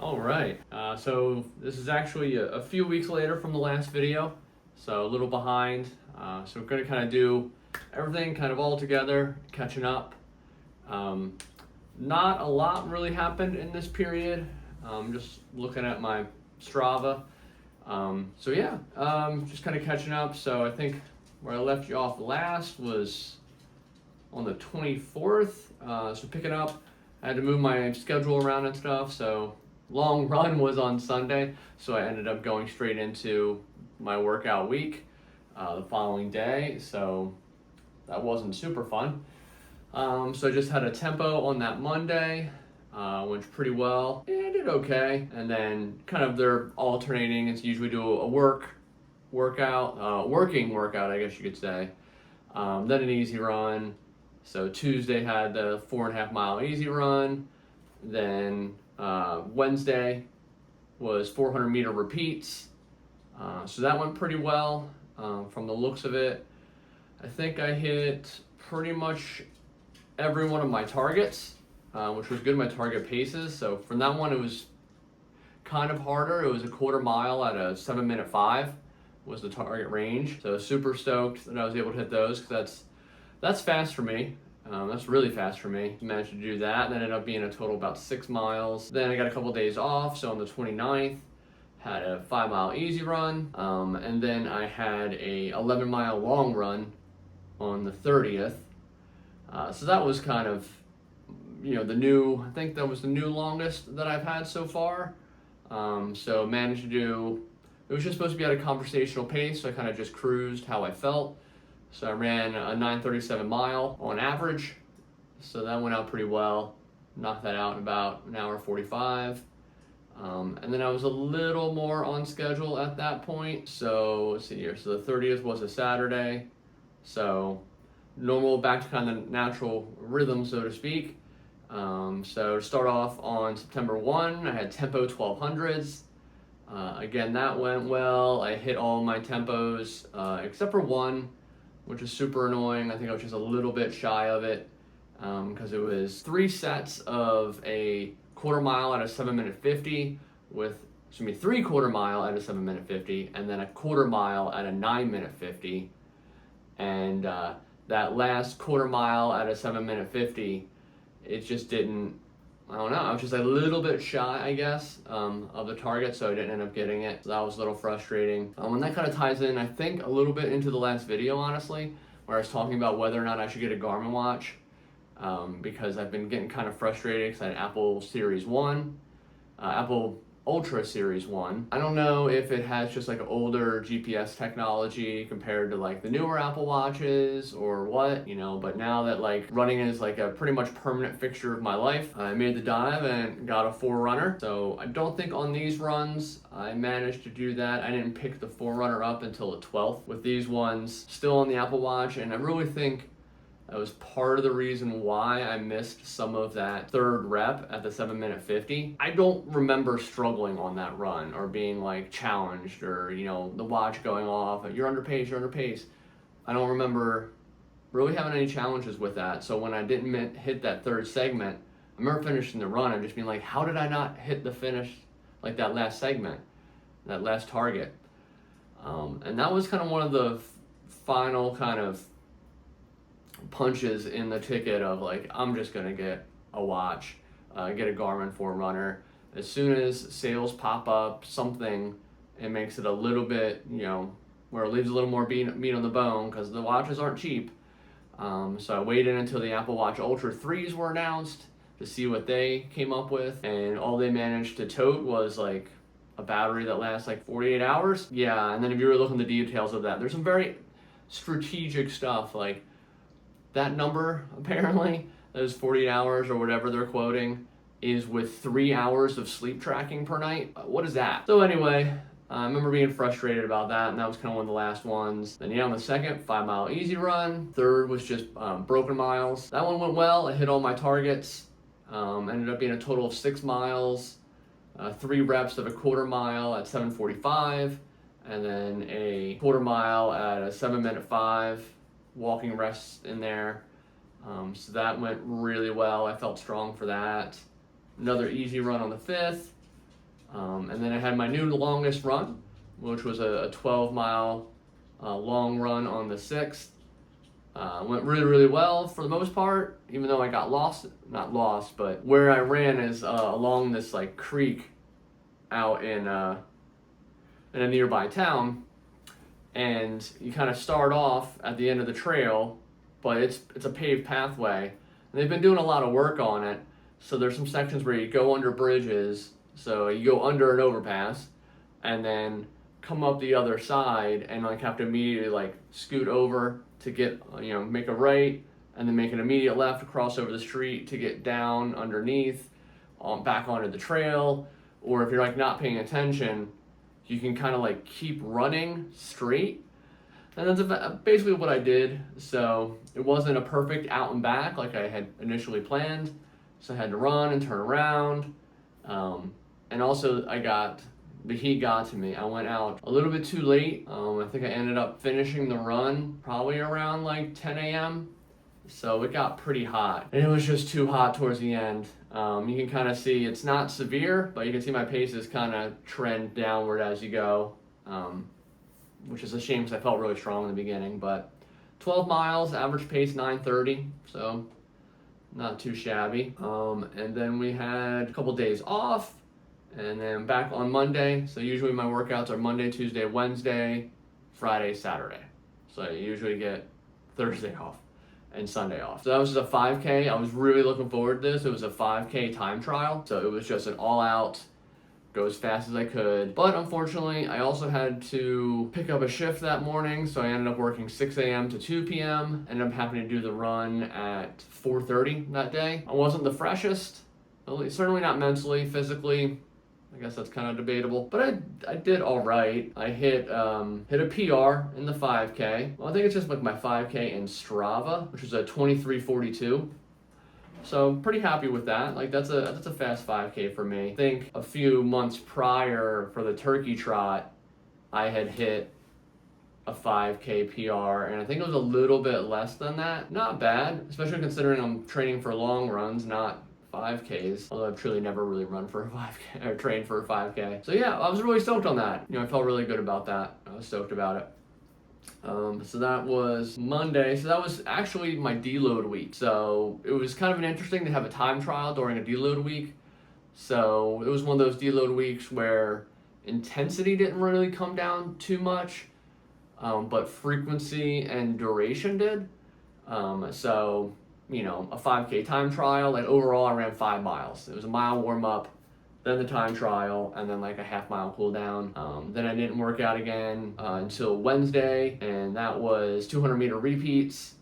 All right, so this is actually a few weeks later from the last video, so a little behind. So we're gonna kind of do everything kind of all together, catching up. Not a lot really happened in this period. Just looking at my Strava. So yeah, just kind of catching up. So I think where I left you off last was on the 24th. So picking up, I had to move my schedule around and stuff. So long run was on Sunday, so I ended up going straight into my workout week the following day. So that wasn't super fun. So I just had a tempo on that Monday, went pretty well. Yeah, I did okay. And then kind of they're alternating. It's usually do a working workout, I guess you could say. Then an easy run. So Tuesday had the 4.5 mile easy run. Then Wednesday was 400 meter repeats. So that went pretty well from the looks of it. I think I hit pretty much every one of my targets, which was good, my target paces. So from that one, it was kind of harder. It was a 1/4 mile at a 7:05 was the target range. So super stoked that I was able to hit those because that's fast for me. That's really fast for me. Managed to do that. That ended up being a total about 6 miles. Then I got a couple days off. So on the 29th, had a 5 mile easy run. And then I had a 11 mile long run on the 30th. So that was kind of, I think that was the new longest that I've had so far. So managed to do, it was just supposed to be at a conversational pace. So I kind of just cruised how I felt. So I ran a 9:37 mile on average. So that went out pretty well. Knocked that out in about an hour 45. And then I was a little more on schedule at that point. So let's see here. So the 30th was a Saturday. So normal, back to kind of natural rhythm, so to speak. So to start off on September 1, I had tempo 1200s. Again, that went well. I hit all my tempos except for one, which is super annoying. I think I was just a little bit shy of it because it was 3 sets of a 1/4 mile at a 7:50 3/4 mile at a 7:50 and then a 1/4 mile at a 9:50. And that last 1/4 mile at a 7:50, it just didn't, I don't know, I was just a little bit shy, I guess, of the target, so I didn't end up getting it. So that was a little frustrating. And that kind of ties in, I think, a little bit into the last video, honestly, where I was talking about whether or not I should get a Garmin watch, because I've been getting kind of frustrated because I had Apple Series 1, Apple Ultra Series 1. I don't know if it has just like older GPS technology compared to like the newer Apple Watches or what, but now that like running is like a pretty much permanent fixture of my life, I made the dive and got a Forerunner. So I don't think on these runs I managed to do that. I didn't pick the Forerunner up until the 12th. With these ones still on the Apple Watch, and I really think that was part of the reason why I missed some of that 3rd rep at the 7:50. I don't remember struggling on that run or being like challenged or, the watch going off, you're under pace. I don't remember really having any challenges with that. So when I didn't hit that 3rd segment, I remember finishing the run and just being like, how did I not hit the finish, like that last segment, that last target? And that was kind of one of the final kind of punches in the ticket of like, I'm just gonna get a watch, get a Garmin Forerunner. As soon as sales pop up, something, it makes it a little bit, where it leaves a little more meat on the bone because the watches aren't cheap. So I waited until the Apple Watch Ultra 3s were announced to see what they came up with, and all they managed to tote was like a battery that lasts like 48 hours. Yeah, and then if you were looking at the details of that, there's some very strategic stuff, like that number, apparently, those 48 hours or whatever they're quoting, is with 3 hours of sleep tracking per night. What is that? So anyway, I remember being frustrated about that, and that was kind of one of the last ones. Then on the 2nd, 5 mile easy run. 3rd was just broken miles. That one went well. I hit all my targets. Ended up being a total of 6 miles, 3 reps of a 1/4 mile at 7:45, and then a 1/4 mile at a 7:05. Walking rests in there. So that went really well. I felt strong for that. Another easy run on the 5th. And then I had my new longest run, which was a 12-mile long run on the 6th. Went really, really well for the most part, even though I got lost, not lost, but where I ran is along this like creek out in a nearby town, and you kind of start off at the end of the trail, but it's a paved pathway, and they've been doing a lot of work on it. So there's some sections where you go under bridges, so you go under an overpass, and then come up the other side, and like have to immediately like scoot over to get, make a right, and then make an immediate left to cross over the street to get down underneath, back onto the trail. Or if you're like not paying attention, you can kind of like keep running straight. And that's basically what I did. So it wasn't a perfect out and back like I had initially planned. So I had to run and turn around. And also the heat got to me. I went out a little bit too late. I think I ended up finishing the run probably around like 10 a.m. So it got pretty hot. And it was just too hot towards the end. You can kind of see it's not severe, but you can see my paces kind of trend downward as you go, which is a shame because I felt really strong in the beginning. But 12 miles, average pace 9:30, so not too shabby. And then we had a couple days off, and then back on Monday. So usually my workouts are Monday, Tuesday, Wednesday, Friday, Saturday. So I usually get Thursday off and Sunday off. So that was just a 5K. I was really looking forward to this. It was a 5K time trial. So it was just an all out, go as fast as I could. But unfortunately, I also had to pick up a shift that morning. So I ended up working 6 a.m. to 2 p.m. Ended up having to do the run at 4:30 that day. I wasn't the freshest, certainly not mentally, physically. I guess that's kind of debatable, but I did all right. I hit a PR in the 5K. Well, I think it's just like my 5K in Strava, which is a 23:42. So I'm pretty happy with that. Like that's a fast 5K for me. I think a few months prior for the turkey trot, I had hit a 5K PR, and I think it was a little bit less than that. Not bad, especially considering I'm training for long runs, not 5Ks, although I've truly never really run for a 5K or trained for a 5K. So yeah, I was really stoked on that. I felt really good about that. I was stoked about it. So that was Monday. So that was actually my deload week. So it was kind of interesting to have a time trial during a deload week. So it was one of those deload weeks where intensity didn't really come down too much, but frequency and duration did. So a 5K time trial, like overall I ran 5 miles. It was a mile warm up, then the time trial, and then like a half-mile cool down. Then I didn't work out again until Wednesday, and that was 200-meter repeats.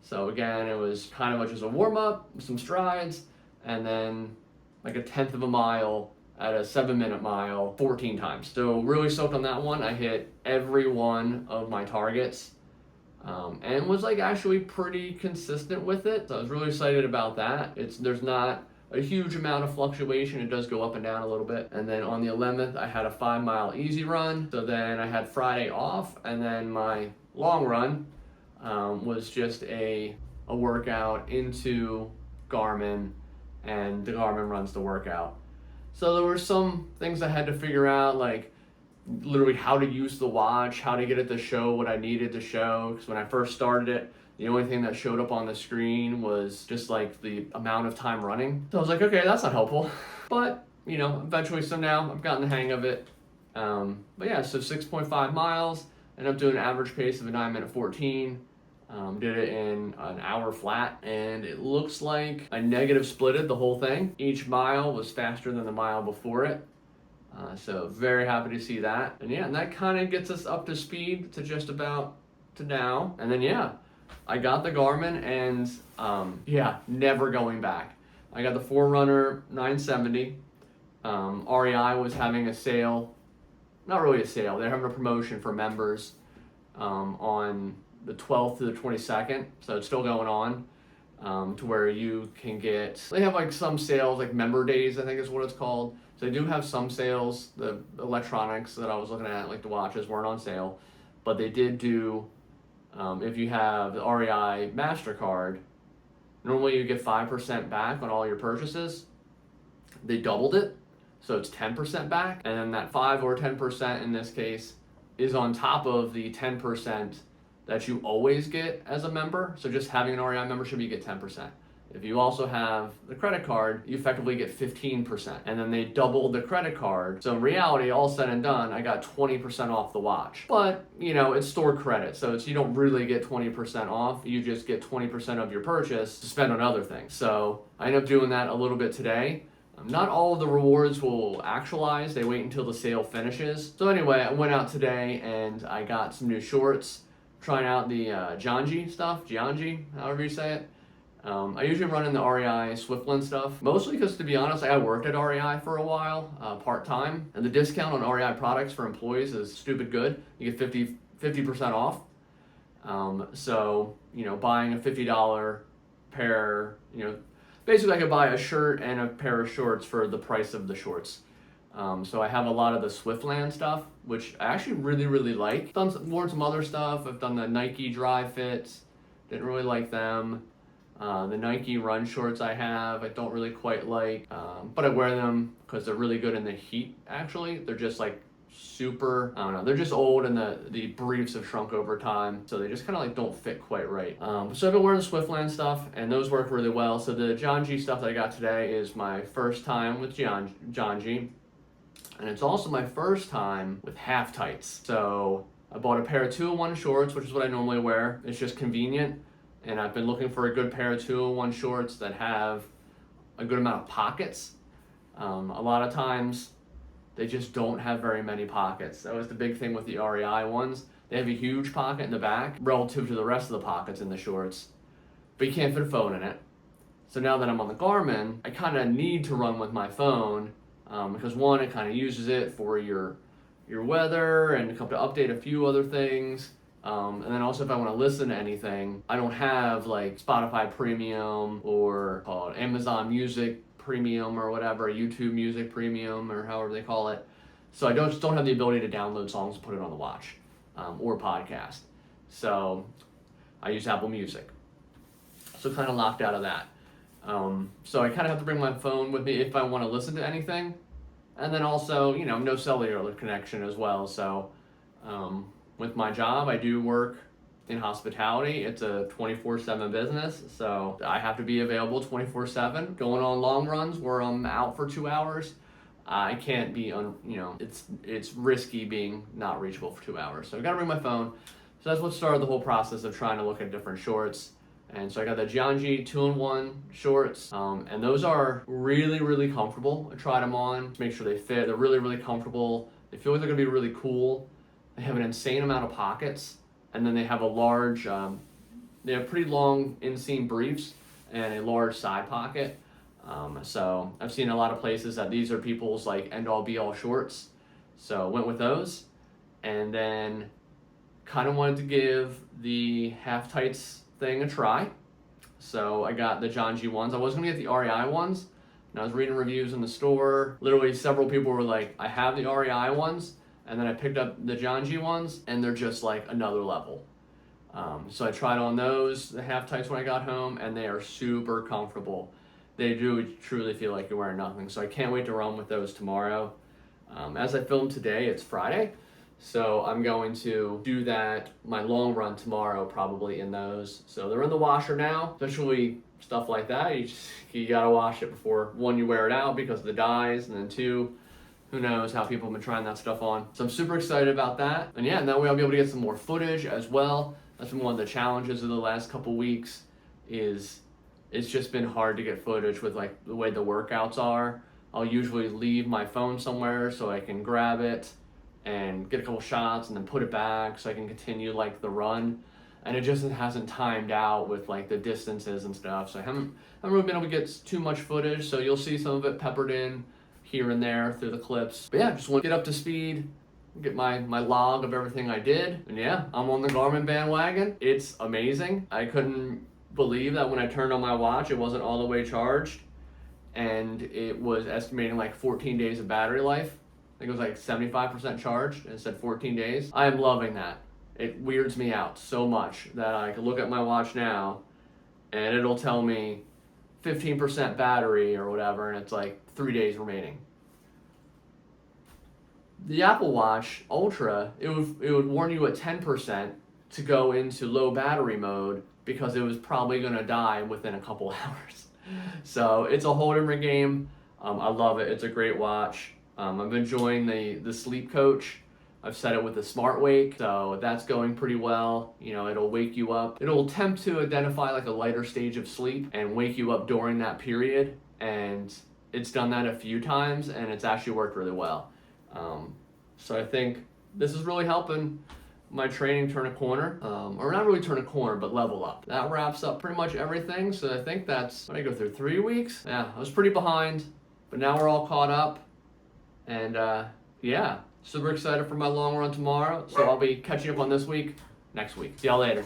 So again, it was kind of just a warm up, some strides, and then like a 1/10 of a mile at a 7-minute mile 14 times. So really stoked on that one. I hit every one of my targets. And was like actually pretty consistent with it. So I was really excited about that. There's not a huge amount of fluctuation. It does go up and down a little bit. And then on the 11th, I had a 5-mile easy run. So then I had Friday off, and then my long run was just a workout into Garmin, and the Garmin runs the workout. So there were some things I had to figure out, like literally how to use the watch, how to get it to show what I needed to show. Because when I first started it, the only thing that showed up on the screen was just like the amount of time running. So I was like, okay, that's not helpful. But, eventually, so now I've gotten the hang of it. But yeah, so 6.5 miles, ended up doing an average pace of a 9:14. Did it in an hour flat, and it looks like I negative splitted the whole thing. Each mile was faster than the mile before it. So very happy to see that. And yeah, and that kind of gets us up to speed to just about to now. And then yeah, I got the Garmin, and never going back. I got the Forerunner 970. REI was having a sale, not really a sale, they're having a promotion for members on the 12th to the 22nd, so it's still going on, to where you can they have like some sales, like member days I think is what it's called. So they do have some sales. The electronics that I was looking at, like the watches, weren't on sale, but they did do, if you have the REI MasterCard, normally you get 5% back on all your purchases. They doubled it, So it's 10% back, and then that 5 or 10% in this case is on top of the 10% that you always get as a member. So just having an REI membership, you get 10%. If you also have the credit card, you effectively get 15%. And then they doubled the credit card. So in reality, all said and done, I got 20% off the watch. But, it's store credit. So you don't really get 20% off. You just get 20% of your purchase to spend on other things. So I ended up doing that a little bit today. Not all of the rewards will actualize. They wait until the sale finishes. So anyway, I went out today and I got some new shorts, trying out the Gianji, however you say it. I usually run in the REI Swiftland stuff, mostly because, to be honest, I worked at REI for a while, part-time, and the discount on REI products for employees is stupid good. You get 50% off. So, buying a $50 pair, basically I could buy a shirt and a pair of shorts for the price of the shorts. So I have a lot of the Swiftland stuff, which I actually really, really like. Worn some other stuff. I've done the Nike Dry Fits, didn't really like them. The Nike run shorts I don't really quite like, but I wear them because they're really good in the heat, actually. They're just like super, I don't know, they're just old and the briefs have shrunk over time, so they just kind of like don't fit quite right. So I've been wearing the Swiftland stuff and those work really well. So the Gianji stuff that I got today is my first time with Gianji, and it's also my first time with half tights. So I bought a pair of 2-in-1 shorts, which is what I normally wear. It's just convenient. And I've been looking for a good pair of 2-in-1 shorts that have a good amount of pockets. A lot of times, they just don't have very many pockets. That was the big thing with the REI ones. They have a huge pocket in the back relative to the rest of the pockets in the shorts, but you can't fit a phone in it. So now that I'm on the Garmin, I kind of need to run with my phone because one, it kind of uses it for your weather and to update a few other things. And then also if I want to listen to anything, I don't have like Spotify Premium or Amazon Music Premium or whatever, YouTube Music Premium or however they call it. So I just don't have the ability to download songs and put it on the watch or podcast. So I use Apple Music. So kind of locked out of that. So I kind of have to bring my phone with me if I want to listen to anything. And then also, no cellular connection as well. So with my job, I do work in hospitality. It's a 24/7 business, so I have to be available 24/7. Going on long runs where I'm out for 2 hours, I can't be it's risky being not reachable for 2 hours. So I got to bring my phone. So that's what started the whole process of trying to look at different shorts. And so I got the Gianji 2-in-1 shorts, and those are really, really comfortable. I tried them on to make sure they fit. They're really, really comfortable. They feel like they're gonna be really cool. They have an insane amount of pockets, and then they have they have pretty long inseam briefs and a large side pocket. So I've seen a lot of places that these are people's like end-all be-all shorts. So went with those, and then kind of wanted to give the half tights thing a try. So I got the Gianji ones. I was gonna get the REI ones, and I was reading reviews in the store. Literally several people were like, I have the REI ones, and then I picked up the Gianji ones, and they're just like another level. So I tried on those, the half tights when I got home, and they are super comfortable. They do truly feel like you're wearing nothing. So I can't wait to run with those tomorrow. As I filmed today, it's Friday. So I'm going to do my long run tomorrow, probably in those. So they're in the washer now, especially stuff like that. You gotta wash it before, one, you wear it out because of the dyes, and then two, who knows how people have been trying that stuff on. So I'm super excited about that. And yeah, and that way I'll be able to get some more footage as well. That's been one of the challenges of the last couple weeks is it's just been hard to get footage with like the way the workouts are. I'll usually leave my phone somewhere so I can grab it and get a couple shots and then put it back so I can continue like the run. And it just hasn't timed out with like the distances and stuff. So I haven't really been able to get too much footage. So you'll see some of it peppered in here and there through the clips. But yeah, just want to get up to speed, get my log of everything I did. And yeah, I'm on the Garmin bandwagon. It's amazing. I couldn't believe that when I turned on my watch, it wasn't all the way charged. And it was estimating like 14 days of battery life. I think it was like 75% charged, and it said 14 days. I am loving that. It weirds me out so much that I can look at my watch now and it'll tell me 15% battery or whatever, and it's like 3 days remaining. The Apple Watch Ultra, it would warn you at 10% to go into low battery mode because it was probably going to die within a couple hours. So it's a whole different game. I love it. It's a great watch. I'm enjoying the sleep coach. I've set it with a smart wake, so that's going pretty well. You know, it'll wake you up. It'll attempt to identify like a lighter stage of sleep and wake you up during that period. And it's done that a few times, and it's actually worked really well. So I think this is really helping my training turn a corner, or not really turn a corner, but level up. That wraps up pretty much everything. So I think that's, what did I go through, 3 weeks? Yeah, I was pretty behind, but now we're all caught up. And yeah, super excited for my long run tomorrow. So I'll be catching up on this week next week. See y'all later.